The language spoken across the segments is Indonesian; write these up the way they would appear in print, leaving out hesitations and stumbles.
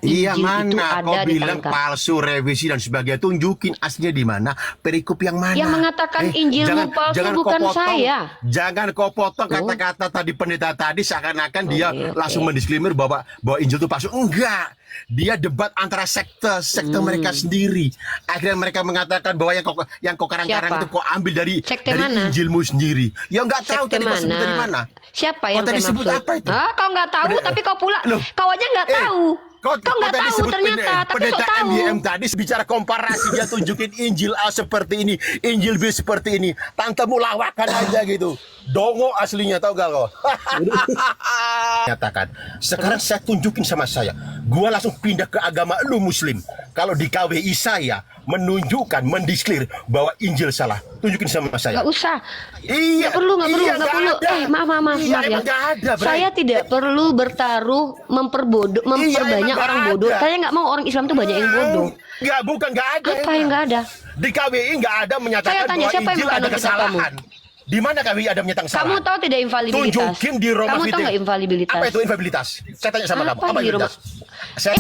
Iya, Injil itu mana kau ada di bilang tangan palsu, revisi dan sebagainya. Tunjukin aslinya di mana, perikop yang mana. yang mengatakan Injilmu palsu jangan kau bukan potong, saya. jangan kau potong Oh, kata-kata tadi pendeta tadi seakan-akan dia oke, langsung oke. mendisklaimer bahwa Injil itu palsu. Enggak. Dia debat antara sekte mereka Hmm. sendiri. Akhirnya mereka mengatakan bahwa yang kau karang-karang itu Siapa? kau ambil dari Sekte mana? Injilmu sendiri. Ya nggak tahu Sekte tadi kau sebut dari mana? mana. Siapa Kau yang tadi saya sebut maksud? apa itu? Ah, kau nggak tahu, tapi kau pula, Loh, kau aja nggak tahu. Kau nggak tadi tahu sebut ternyata, tapi pendeta sok tahu. MYM tadi bicara komparasi, dia tunjukin Injil A seperti ini, Injil B seperti ini. Tantemu lawakan aja gitu. Dongo aslinya, tahu gak kau? Nyatakan, sekarang saya tunjukin sama saya. Gua langsung pindah ke agama lu Muslim. Kalau di KWI saya menunjukkan, mendeklar bahwa Injil salah. Tunjukin sama saya. Nggak usah. Iya, Nggak perlu, nggak perlu, iya, nggak perlu. ada. Maaf Iya, ya. emang nggak ada, Bray. Saya tidak perlu bertaruh, memperbanyak emang orang nggak bodoh. ada. Saya nggak mau orang Islam tuh banyak yang bodoh. Nggak ada. Apa yang nggak ada? Di KWI nggak ada menyatakan Saya tanya, bahwa siapa yang Injil ada menganut kitab kamu? kesalahan. Di mana KWI ada menyatakan Kamu kesalahan? tahu tidak infalibilitas? Tunjukin di Roma Kamu tahu Fide. nggak infalibilitas? Apa itu infalibilitas? Saya tanya sama kamu, apa di Roma? infalibilitas? Saya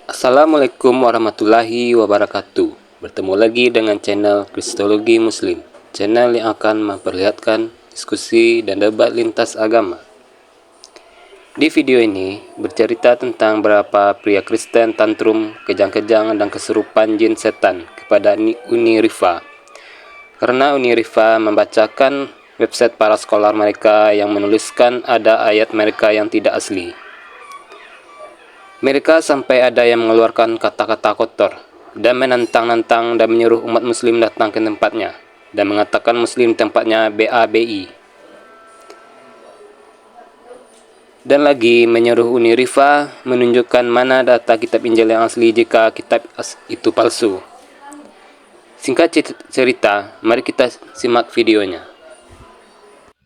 Assalamualaikum warahmatullahi wabarakatuh. Bertemu lagi dengan channel Kristologi Muslim, channel yang akan memperlihatkan diskusi dan debat lintas agama. Di video ini bercerita tentang beberapa pria Kristen tantrum, kejang-kejang dan kesurupan jin setan kepada Uni Rifa. Karena Uni Rifa membacakan website para scholar mereka yang menuliskan ada ayat mereka yang tidak asli. Mereka sampai ada yang mengeluarkan kata-kata kotor dan menantang-nantang dan menyuruh umat muslim datang ke tempatnya dan mengatakan muslim tempatnya BABI. Dan lagi menyuruh Uni Rifa menunjukkan mana data kitab Injil yang asli jika kitab itu palsu. Singkat cerita, mari kita simak videonya.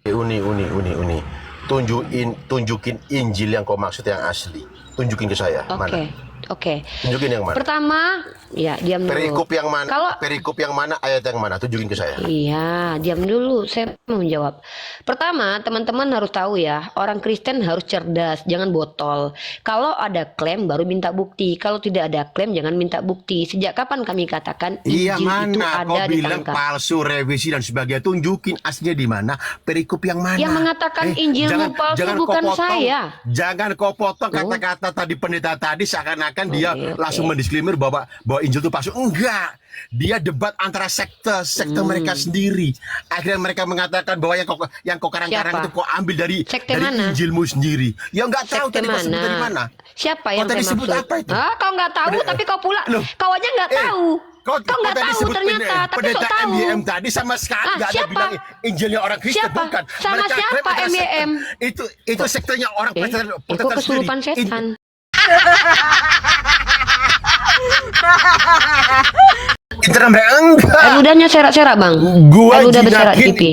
Uni. Tunjukin Injil yang kau maksud yang asli. Tunjukin ke saya, mana? Oke. Tunjukin yang mana? Pertama, ya diam dulu. Perikop yang mana, ayat yang mana? Tunjukin ke saya. Iya, diam dulu. Saya mau menjawab. Pertama, teman-teman harus tahu ya, orang Kristen harus cerdas, jangan botol. Kalau ada klaim baru minta bukti. Kalau tidak ada klaim jangan minta bukti. Sejak kapan kami katakan Injil Iya, itu mana ada kau di bilang tangkap? palsu, revisi dan sebagainya. Tunjukin aslinya di mana, perikop yang mana. Yang mengatakan Injilmu palsu bukan saya. Jangan kau potong kata-kata tadi pendeta tadi seakan-akan dia langsung mendisklaimer bahwa Injil itu palsu. Enggak. Dia debat antara sekte mereka sendiri. Akhirnya mereka mengatakan bahwa yang kau karang-karang Siapa? itu kau ambil dari Sekte mana? Injilmu sendiri. Ya nggak tahu Sekte tadi kau sebut dari mana. Siapa Kau yang tadi saya sebut maksud? apa itu? Ah, kau nggak tahu, tapi kau pula, Loh, kau aja nggak tahu. Kau nggak tadi tahu sebut ternyata, tapi pendeta sok tahu. MYM tadi sama sekali nggak ada siapa? bilang Injilnya orang Kristen, Siapa? bukan. Sama Mereka siapa klaim adalah MYM? sekte. Itu sektenya orang Protestan Kok kesurupan sendiri. setan? Internet mereka enggak. Air ludahnya serak-serak bang. Gua Air ludah berserak di pipi.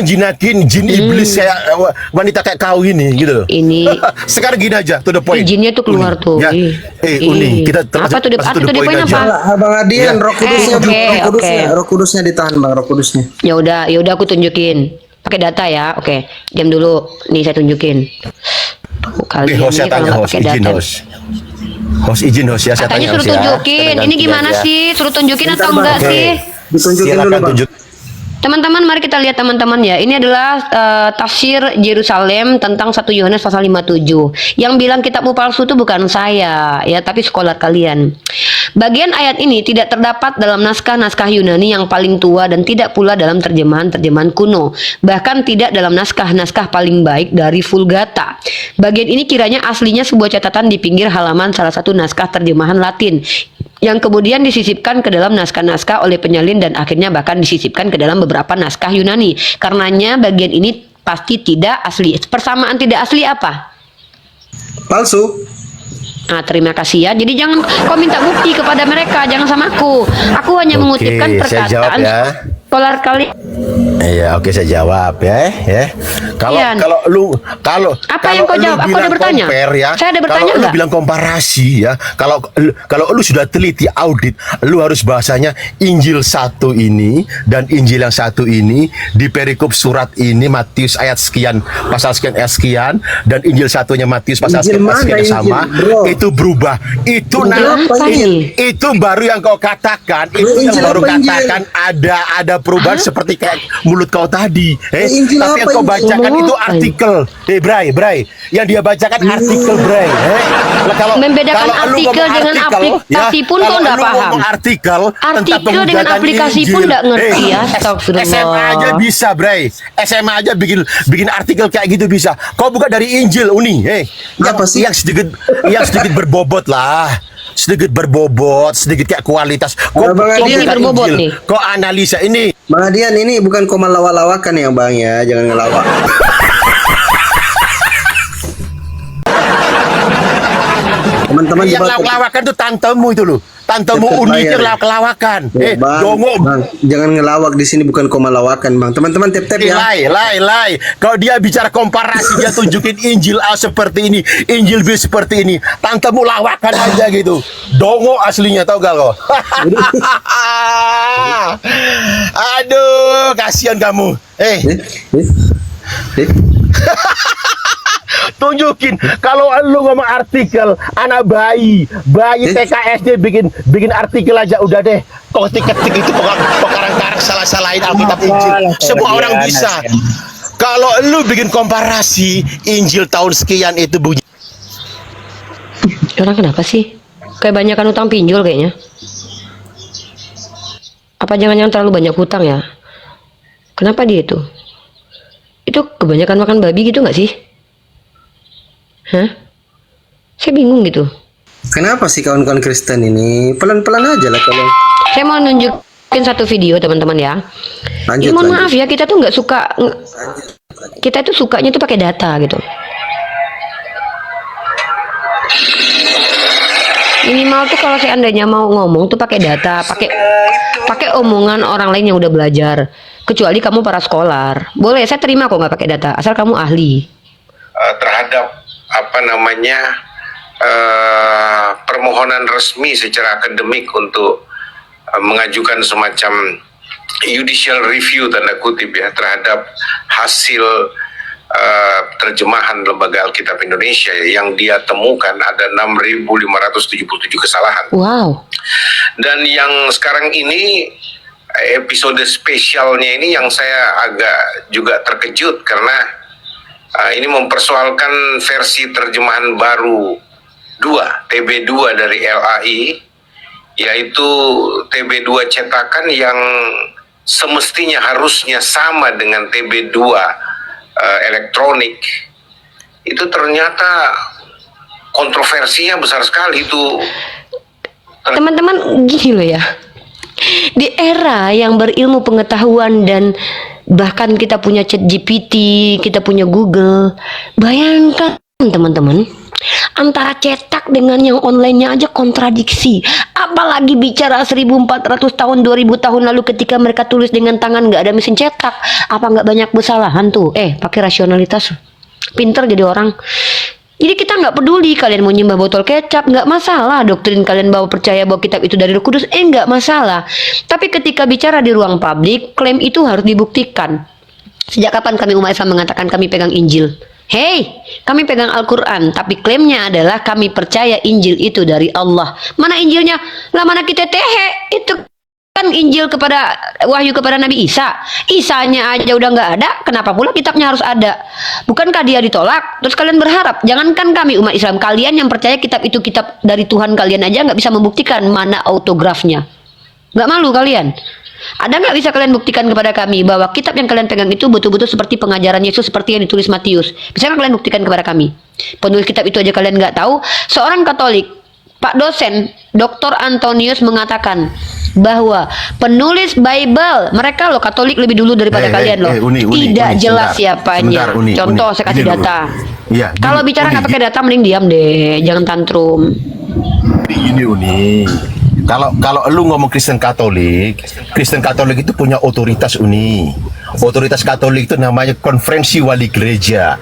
jinakin jin iblis kayak wanita kayak kau ini gitu. Ini Sekarang gini aja, to the point. izinnya tuh keluar Uni. tuh. Ya. Uni, kita apa tuh? masuk to the Apa point aja. Abang Adian, Ya. roh kudusnya, Oke. roh kudusnya ditahan bang, roh kudusnya. Ya udah aku tunjukin. Pakai data ya. Oke, diam dulu. Nih saya tunjukin. Kalian Host, saya ini kalau tanya nggak host, pakai izin data. Host izin host ya, saya Katanya tanya suruh host ya. tunjukin. Kita Ini gimana gantian ya. sih? Suruh tunjukin Bentar, atau Bang. enggak Oke. sih? Ditunjukin dulu Silakan bang. tunjuk. Teman-teman, mari kita lihat teman-teman ya. Ini adalah tafsir Yerusalem tentang 1 Yohanes pasal 57. Yang bilang kitabmu palsu itu bukan saya, ya, tapi sekolah kalian. Bagian ayat ini tidak terdapat dalam naskah-naskah Yunani yang paling tua dan tidak pula dalam terjemahan-terjemahan kuno. Bahkan tidak dalam naskah-naskah paling baik dari Vulgata. Bagian ini kiranya aslinya sebuah catatan di pinggir halaman salah satu naskah terjemahan Latin yang kemudian disisipkan ke dalam naskah-naskah oleh penyalin dan akhirnya bahkan disisipkan ke dalam beberapa naskah Yunani. Karenanya bagian ini pasti tidak asli. Persamaan tidak asli apa? Palsu. Nah, terima kasih ya. Jadi jangan kau minta bukti kepada mereka, jangan sama aku. Aku hanya Oke, mengutipkan saya jawab perkataan ya. skolar kali. Iya, oke saya jawab ya. Kalau Ian. Apa yang kau lu jawab? Aku bilang ada bertanya. compare ya. Saya ada bertanya Kalau lu nggak? bilang komparasi ya. Kalau lu sudah teliti audit, lu harus bahasanya Injil satu ini dan Injil yang satu ini di perikop surat ini Matius ayat sekian pasal sekian ayat sekian dan Injil satunya Matius pasal Injil sekian ayat mana sekian yang sama. Injil, bro? Itu berubah. Itu Injil apa ini? itu baru yang kau katakan. Itu yang Injil baru apa Injil? katakan ada perubahan seperti kayak mulut kau tadi. Injil Tapi yang apa kau Injil? bacakan itu Apa artikel. Bray. Yang dia bacakan artikel, Bray. Lah, Membedakan lu artikel ngomong dengan aplikasi pun kau kalau nggak lu paham. ngomong artikel tentang Artikel dengan penghujatan aplikasi Injil. pun nggak ngerti ya, SMA astagfirullah. aja bisa, Bray. SMA aja bikin artikel kayak gitu bisa. Kau buka dari Injil, Uni. Apa sih? Yang sedikit berbobot lah. Sedikit berbobot, sedikit kayak kualitas. Bang Adian, ini berbobot nih. Kau analisa ini. Bang Adian, ini bukan koma lawak-lawakan ya Bang ya, jangan ngelawak. Teman-teman Yang coba lawak-lawakan tuh tantemu itu loh. Tantemu Tetep Uni bayar itu ya. lawak-lawakan. Bang, Dongo. Bang, jangan ngelawak di sini, bukan koma lawakan Bang. Teman-teman tap-tap ya. Lai. Kalau dia bicara komparasi, dia tunjukin Injil A seperti ini, Injil B seperti ini. Tantemu lawakan aja gitu. Dongo aslinya, tau gak lo? Aduh, kasihan kamu. Eh. Tunjukin kalau lu ngomong artikel anak bayi TKSD bikin artikel aja udah deh. Kok ketik itu pekarang-karang salah-salahin Alkitab Injil. Semua orang bisa. Kalau lu bikin komparasi Injil tahun sekian itu bunyi. Orang kenapa sih? Kayak banyakan utang pinjol kayaknya. Apa jangan-jangan terlalu banyak hutang ya? Kenapa dia itu? Itu kebanyakan makan babi gitu nggak sih? Hah? Saya bingung gitu. Kenapa sih kawan-kawan Kristen ini? Pelan-pelan aja lah kalau. Saya mau nunjukin satu video teman-teman ya. Lanjut, Ya, mohon lanjut. maaf ya, kita tuh nggak suka. Kita tuh sukanya tuh pakai data gitu. Minimal tuh kalau seandainya mau ngomong tuh pakai data, pakai omongan orang lain yang udah belajar. Kecuali kamu para skolar. Boleh, saya terima kok nggak pakai data, asal kamu ahli. Terhadap permohonan resmi secara akademik untuk mengajukan semacam judicial review tanda kutip ya terhadap hasil terjemahan Lembaga Alkitab Indonesia yang dia temukan ada 6.577 kesalahan. Wow. Dan yang sekarang ini episode spesialnya ini yang saya agak juga terkejut karena ini mempersoalkan versi terjemahan baru 2, TB2 dari LAI, yaitu TB2 cetakan yang semestinya harusnya sama dengan TB2 elektronik. Itu ternyata kontroversinya besar sekali itu. Teman-teman gini loh ya. Di era yang berilmu pengetahuan dan bahkan kita punya Chat GPT, kita punya Google. Bayangkan teman-teman, antara cetak dengan yang online-nya aja kontradiksi. Apalagi bicara 1400 tahun, 2000 tahun lalu ketika mereka tulis dengan tangan, nggak ada mesin cetak. Apa nggak banyak kesalahan tuh? Pakai rasionalitas. Pinter jadi orang. Jadi kita nggak peduli kalian mau nyembah botol kecap, nggak masalah. Doktrin kalian bahwa percaya bahwa kitab itu dari Roh Kudus, nggak masalah. Tapi ketika bicara di ruang publik, klaim itu harus dibuktikan. Sejak kapan kami umat Islam mengatakan kami pegang Injil? Hei, kami pegang Al-Quran, tapi klaimnya adalah kami percaya Injil itu dari Allah. Mana Injilnya? Lah mana kita tehe? Itu kan Injil kepada wahyu kepada Nabi Isa. Isanya aja udah nggak ada, kenapa pula kitabnya harus ada? Bukankah dia ditolak? Terus kalian berharap, jangankan kami umat Islam, kalian yang percaya kitab itu kitab dari Tuhan kalian aja nggak bisa membuktikan mana autografnya. Nggak malu kalian? Ada nggak bisa kalian buktikan kepada kami bahwa kitab yang kalian pegang itu betul-betul seperti pengajaran Yesus seperti yang ditulis Matius? Bisa nggak kalian buktikan kepada kami? Penulis kitab itu aja kalian nggak tahu. Seorang Katolik, Pak dosen, Dr. Antonius mengatakan, bahwa penulis Bible mereka loh Katolik lebih dulu daripada kalian loh. Uni, Tidak Uni, jelas sebentar. siapanya. Sebentar, Uni, Contoh Uni. saya kasih Gini dulu. data. Iya, Kalau gini, bicara Uni. nggak pakai data mending diam deh, jangan tantrum. Ini Uni. Kalau lu ngomong Kristen Katolik itu punya otoritas Uni. Otoritas Katolik itu namanya konferensi wali gereja.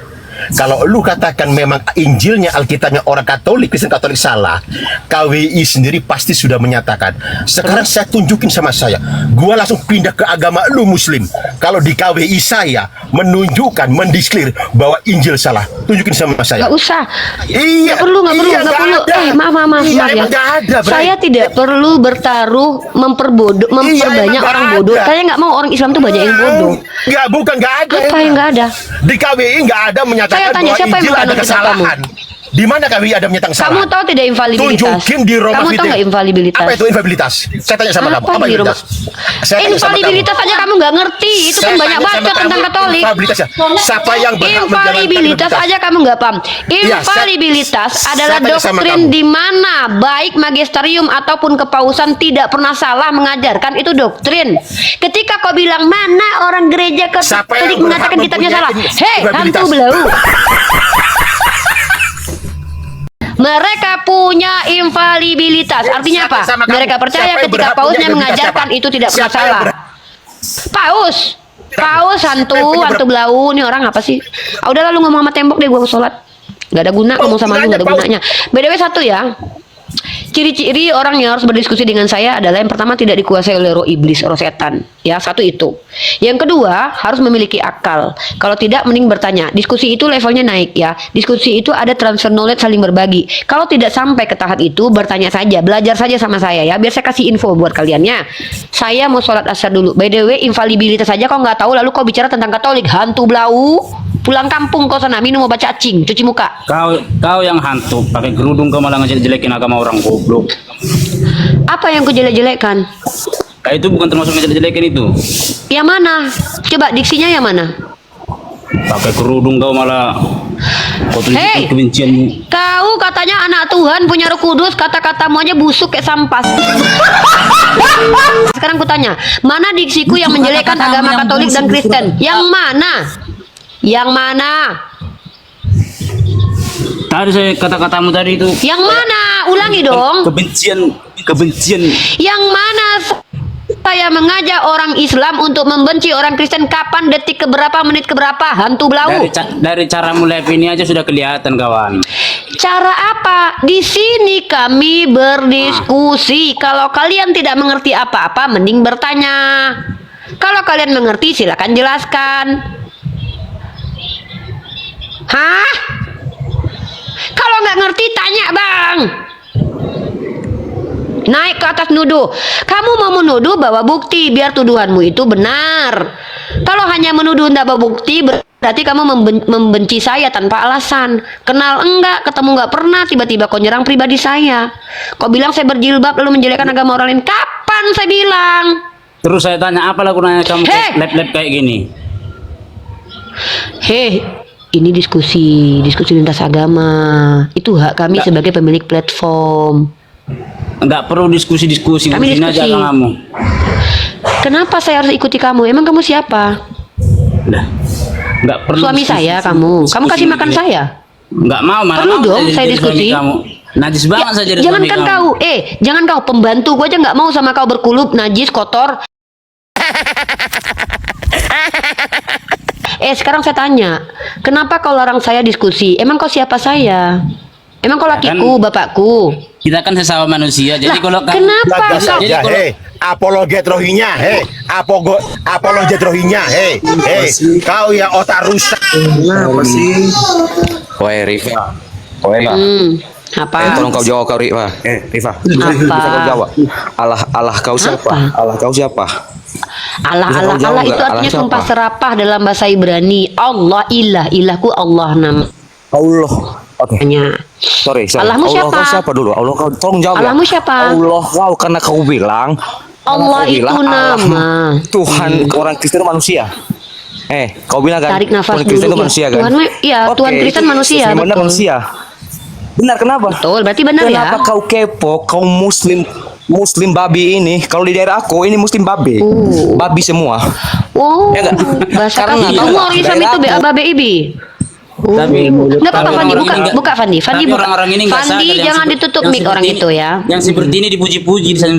Kalau lu katakan memang Injilnya, Alkitabnya orang Katolik, Kristen Katolik salah, KWI sendiri pasti sudah menyatakan. Sekarang saya tunjukin sama saya, gua langsung pindah ke agama lu Muslim. Kalau di KWI saya menunjukkan, mendeklar bahwa Injil salah, tunjukin sama saya. Nggak usah. Iya. Nggak perlu. Iya, Nggak perlu. ada. Maaf Iya, ya. emang nggak ada, Bray. Saya tidak perlu bertaruh memperbanyak emang orang nggak bodoh. ada. Saya nggak mau orang Islam tuh banyak yang bodoh. Nggak ada. Apa yang nggak ada? Di KWI nggak ada menyatakan Saya tanya, bahwa siapa yang Injil bukan ada Alkitab kesalahan. Di mana KWI ada menyatakan Kamu kesalahan? tahu tidak infalibilitas? Tunjukin di Roma Kamu tahu Fide. nggak infalibilitas? Apa itu infalibilitas? Saya tanya sama kamu. Apa di Roma? infalibilitas? Saya tanya sama Infalibilitas kamu. aja kamu nggak ngerti. Itu Saya kan banyak tanya sama bacot tentang kamu, Katolik. Infalibilitas ya. Siapa yang berhak Infalibilitas aja kamu nggak paham. Iya, Infalibilitas adalah saya tanya sama doktrin kamu. di mana baik magisterium ataupun kepausan tidak pernah salah mengajarkan itu doktrin. Ketika kau bilang mana orang gereja Siapa Katolik yang berhak mengatakan kitabnya salah, mempunyai hei hantu infalibilitas? belau. Mereka punya infalibilitas. Artinya apa? Sama kamu. Mereka percaya Siapa yang ketika berhak pausnya punya infalibilitas? mengajarkan Siapa? itu tidak pernah Siapa yang salah. berhak? Paus hantu, Siapa yang punya hantu belau. Ini orang apa sih? Ah, udah lalu ngomong sama tembok deh, gua sholat. Gak ada guna ngomong sama lu, gak ada Paus. gunanya. BTW satu ya. Ciri-ciri orang yang harus berdiskusi dengan saya adalah yang pertama tidak dikuasai oleh roh iblis, roh setan. Ya, satu itu. Yang kedua, harus memiliki akal. Kalau tidak, mending bertanya. Diskusi itu levelnya naik ya. Diskusi itu ada transfer knowledge, saling berbagi. Kalau tidak sampai ke tahap itu, bertanya saja, belajar saja sama saya ya. Biar saya kasih info buat kaliannya. Saya mau sholat asar dulu. By the way, infalibilitas saja kau nggak tahu, lalu kau bicara tentang Katolik, hantu belau. Pulang kampung kau sana, minum obat cacing, cuci muka. Kau yang hantu pakai kerudung, kau malah ngejelek-jelekin agama orang goblok. Apa yang kau jelek-jelekkan? Itu bukan termasuk ngejelek-jelekin itu. Yang mana? Coba diksinya yang mana? Pakai kerudung kau malah kau Hei! tunjukin kebencianmu. Kau katanya anak Tuhan punya Roh Kudus, kata-katamu aja busuk kayak sampah. Sekarang ku tanya, mana diksiku yang menjelekkan agama Katolik dan Kristen? Yang mana? Yang mana? Tadi saya kata-katamu tadi itu Yang mana? Ulangi dong. kebencian. Yang mana saya mengajak orang Islam untuk membenci orang Kristen? Kapan, detik keberapa, menit keberapa? Hantu belau. Dari cara mulai ini aja sudah kelihatan kawan. Cara apa? Di sini kami berdiskusi. Kalau kalian tidak mengerti apa-apa, mending bertanya. Kalau kalian mengerti, silakan jelaskan. Hah? Kalau nggak ngerti, tanya bang. Naik ke atas nuduh. Kamu mau menuduh, bawa bukti biar tuduhanmu itu benar. Kalau hanya menuduh tidak bawa bukti, berarti kamu membenci saya tanpa alasan. Kenal enggak, ketemu enggak pernah, tiba-tiba kau nyerang pribadi saya. Kau bilang saya berjilbab lalu menjelekkan agama orang lain. Kapan saya bilang? Terus saya tanya, apa gunanya kamu Hei! lab-lab kayak gini? Hei, ini diskusi lintas agama. Itu hak kami sebagai pemilik platform. Enggak perlu diskusi-diskusi, Kami begini aja diskusi. agamamu. Kenapa saya harus ikuti kamu? Emang kamu siapa? Udah. Enggak perlu Suami diskusi- saya kamu. Kamu diskusi kasih makan begini. saya. Enggak mau, mana Perlu mau dong saya jadi suami diskusi. kamu. Najis banget saya jadi Jangan suami kan kamu. kau, jangan kau pembantu gua aja nggak mau sama kau berkulup, najis, kotor. Sekarang saya tanya, kenapa kau larang saya diskusi? Emang kau siapa saya? Emang kau lakiku, bapakku? Kita kan sesama manusia, jadi Lah, kalau kenapa Lah, kau? Jadi ya, kalau- apologet rohinya, apologet rohinya, kau yang otak rusak. Kenapa sih? Woi Rifa, woi Rifa, Apa? tolong kau jawab kau Rifa. Rifa, bisa kau jawab. Allah kau siapa? Apa? Allah kau siapa? Allah, Bisa Allah, kau jawab Allah nggak? itu artinya Allah siapa? sumpah serapah dalam bahasa Ibrani. Allah, ilahku Allah namanya. Allah. Oke. Sorry. Allahmu Allah siapa? kau siapa dulu? Allah kau tolong jawab. Allahmu siapa? Allah kau karena kau bilang. Allah kau itu bilang nama. Tuhan orang Kristen manusia. Kau bilang kan? Tarik nafas Tuhan Kristen dulu. itu manusia kan? Tuhan, iya, Oke, Tuhan Kristen itu manusia, benar betul. manusia. Benar kenapa? Betul, berarti benar Kenapa ya. kau kepo? Kau Muslim Muslim babi ini, kalau di daerah aku ini Muslim babi. Babi semua. Oh, Ya nggak? bahasa Karena kami. tahu Kamu nggak, orang Islam daerah itu aku- BABIB. Tapi Nggak apa-apa Fandi, orang buka, ini nggak- buka Fandi. Fandi tapi buka. orang-orang ini nggak Fandi sadar yang jangan seperti- ditutup yang mic orang seperti itu ya. Yang seperti ini dipuji-puji di sana.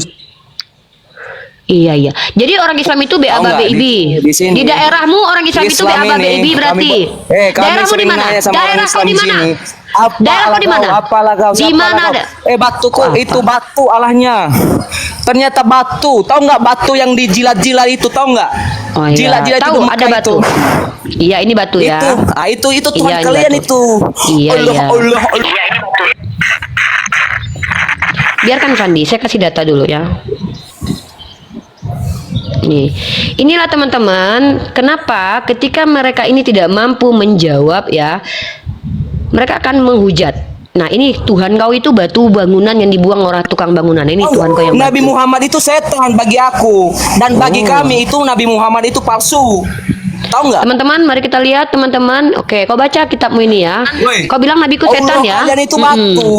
Iya iya. Jadi orang Islam itu Tahu nggak, BABIB. di sini- Di daerahmu orang Islam itu Islam BABIB ini, berarti. kami Daerahmu di sering mana? nanya sama orang Daerah kau Islam di mana? sini. Daerah kau di mana? Apalah kau? Di Siapalah mana kau? ada? Batuku Apa? itu batu Allahnya. Ternyata batu. Tahu nggak batu yang dijilat-jilat itu? Tahu nggak? Oh iya. Jilat-jilat Tahu itu ada Mekah batu. itu. Iya ini batu ya. Itu Tuhan Iya, ini kalian batu. itu. Iya, Allah, iya. Allah, Allah. Biarkan Fandi, saya kasih data dulu ya. Nih, inilah teman-teman, kenapa ketika mereka ini tidak mampu menjawab ya, mereka akan menghujat. Nah, ini Tuhan kau itu batu bangunan yang dibuang orang tukang bangunan. Ini Tuhan kau yang Nabi batu. Muhammad itu setan bagi aku dan bagi kami itu Nabi Muhammad itu palsu. Tahu nggak? Teman-teman, mari kita lihat teman-teman. Oke, kau baca kitabmu ini ya. Woi. Kau bilang nabiku setan ya. Allah kalian itu Mm-mm. batu.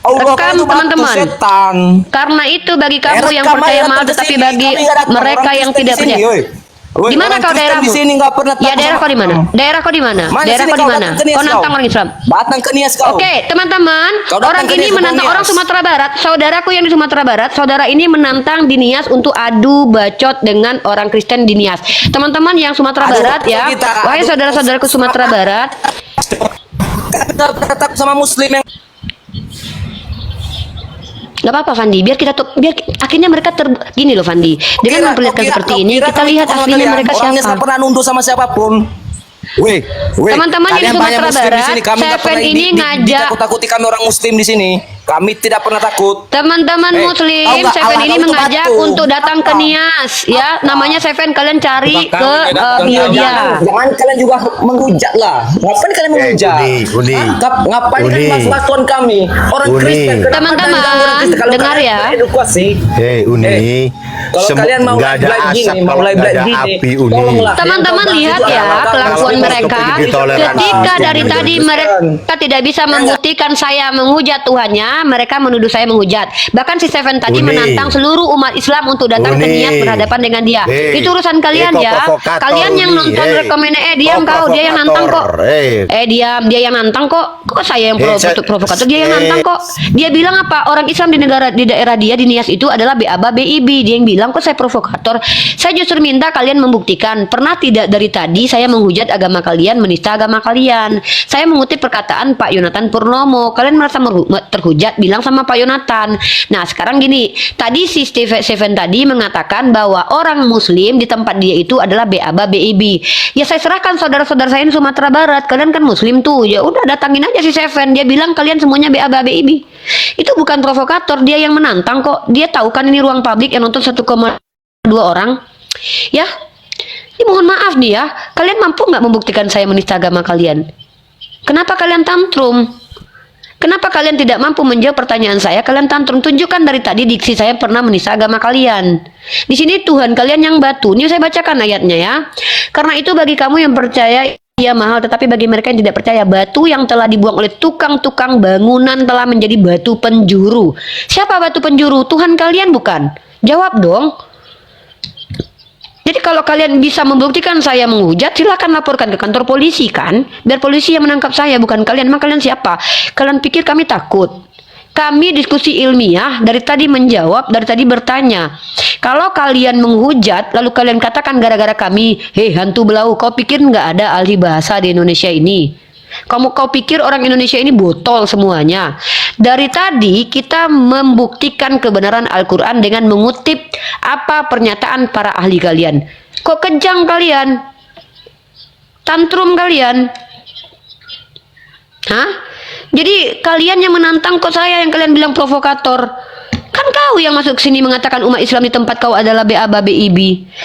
Allah Rekam, kalian itu batu teman-teman. setan. Karena itu bagi kamu yang Rekam percaya aja mal, datang ke tetapi sini. bagi Kami nggak datang. mereka Orang yang Kristen tidak di sini, percaya. woi. Woi, Di mana orang kau Kristen daerahmu? di sini nggak pernah Ya daerah kau di mana? Daerah kau di mana? Mana Daerah sini kau di kau mana? datang ke Nias Kau nantang kau? orang Islam. Datang ke Nias kau. Oke, teman-teman, Kau datang orang ke ini Nias, menantang Nias. orang Sumatera Barat. Saudaraku yang di Sumatera Barat, saudara ini menantang di Nias untuk adu bacot dengan orang Kristen di Nias. Teman-teman yang Sumatera Aduh, Barat ya, kita- wahai aduh. saudara-saudaraku Sumatera Barat, Kita bertatap sama Muslim yang nggak apa-apa Fandi, biar kita biar akhirnya mereka gini loh Fandi. Dengan memperlihatkan seperti ini, kita lihat aslinya mereka orangnya siapa. nggak pernah nunduk sama siapapun. Weh, Teman-teman yang di kalian banyak Sumatera Muslim di Barat, sini. Kami nggak Seven pernah ini ngajak- ditakut-takuti kami orang Muslim di sini. Kami tidak pernah takut. Teman-teman tahu Muslim, nggak, Seven Allah ini itu mengajak batu. untuk datang ke Apa? Nias ya. Namanya Seven, kalian cari Bukan ke kami, bukan bio kami. dia. Jangan kalian juga menghujat lah. Ngapain kalian menghujat? Uni. Ngapain Uni. kalian bahas Tuhan kami? Orang Uni. Kristen. kenapa Teman-teman, kalian ganggu orang Kristen? Kalau dengar kalian ya. beredukasi, Uni. kalau kalian mau nggak ada live asap gini, mau kalau live nggak ada gini, api, Uni. tolonglah. Teman-teman Yang lihat kau bahas ya itu adalah kelakuan kalau mereka topik intoleransi. ketika dari Kristen. tadi mereka tidak bisa membuktikan saya menghujat Tuhannya, mereka menuduh saya menghujat. Bahkan si Seven tadi Uni. menantang seluruh umat Islam untuk datang ke Uni. Nias berhadapan dengan dia. Hei. Itu urusan kalian Kau ya. provokator, Kalian yang Uni. nonton Hei. rekomennya diam Kau kau, dia yang nantang kok. provokator. Diam, dia yang nantang kok. Kok saya yang provokator, dia yang Eh. nantang kok. Dia bilang apa? Orang Islam di daerah dia di Nias itu adalah BABIB. Dia yang bilang kok saya provokator. Saya justru minta kalian membuktikan. Pernah tidak dari tadi saya menghujat agama kalian, menista agama kalian. Saya mengutip perkataan Pak Yonatan Purnomo. Kalian merasa terhujat, bilang sama Pak Yonatan. Nah, sekarang gini, tadi si Seven tadi mengatakan bahwa orang Muslim di tempat dia itu adalah BABIB. Ya saya serahkan saudara-saudara saya di Sumatera Barat. Kalian kan Muslim tuh, ya udah datangin aja si Seven. Dia bilang kalian semuanya BABIB. Itu bukan provokator, dia yang menantang kok. Dia tahu kan ini ruang publik yang nonton 1,2 orang. Ya, ini mohon maaf nih ya. Kalian mampu nggak membuktikan saya menista agama kalian? Kenapa kalian tantrum? Kenapa kalian tidak mampu menjawab pertanyaan saya? Kalian tantrum. Tunjukkan dari tadi diksi saya pernah menista agama kalian. Di sini Tuhan kalian yang batu. Ini saya bacakan ayatnya ya. Karena itu bagi kamu yang percaya ia mahal, tetapi bagi mereka yang tidak percaya, batu yang telah dibuang oleh tukang-tukang bangunan telah menjadi batu penjuru. Siapa batu penjuru? Tuhan kalian bukan? Jawab dong. Jadi kalau kalian bisa membuktikan saya menghujat, silakan laporkan ke kantor polisi kan, biar polisi yang menangkap saya, bukan kalian. Emang kalian siapa? Kalian pikir kami takut? Kami diskusi ilmiah, dari tadi menjawab, dari tadi bertanya. Kalau kalian menghujat, lalu kalian katakan gara-gara kami, hei hantu belau, kau pikir nggak ada ahli bahasa di Indonesia ini? Kau pikir orang Indonesia ini botol semuanya? Dari tadi kita membuktikan kebenaran Al-Quran dengan mengutip apa pernyataan para ahli kalian. Kok kejang kalian? Tantrum kalian? Hah? Jadi kalian yang menantang kok saya yang kalian bilang provokator. Kan kau yang masuk ke sini mengatakan umat Islam di tempat kau adalah BABIB.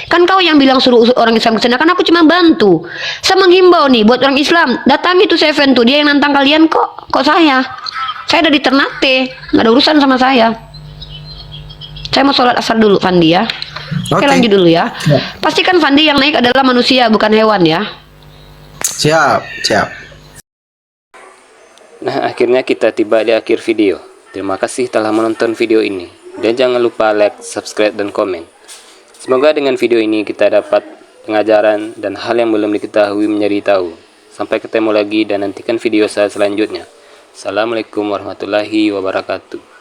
Kan kau yang bilang suruh orang Islam ke sana. Kan aku cuma bantu. Saya menghimbau nih buat orang Islam, datangi tuh Seven tuh, dia yang nantang kalian kok. Kok saya? Saya ada di Ternate, nggak ada urusan sama saya. Saya mau sholat asar dulu, Fandi ya. Oke, lanjut dulu ya. Pastikan Fandi yang naik adalah manusia, bukan hewan ya. Siap, siap. Nah, akhirnya kita tiba di akhir video. Terima kasih telah menonton video ini. Dan jangan lupa like, subscribe, dan komen. Semoga dengan video ini kita dapat pengajaran dan hal yang belum diketahui menjadi tahu. Sampai ketemu lagi dan nantikan video saya selanjutnya. Assalamualaikum warahmatullahi wabarakatuh.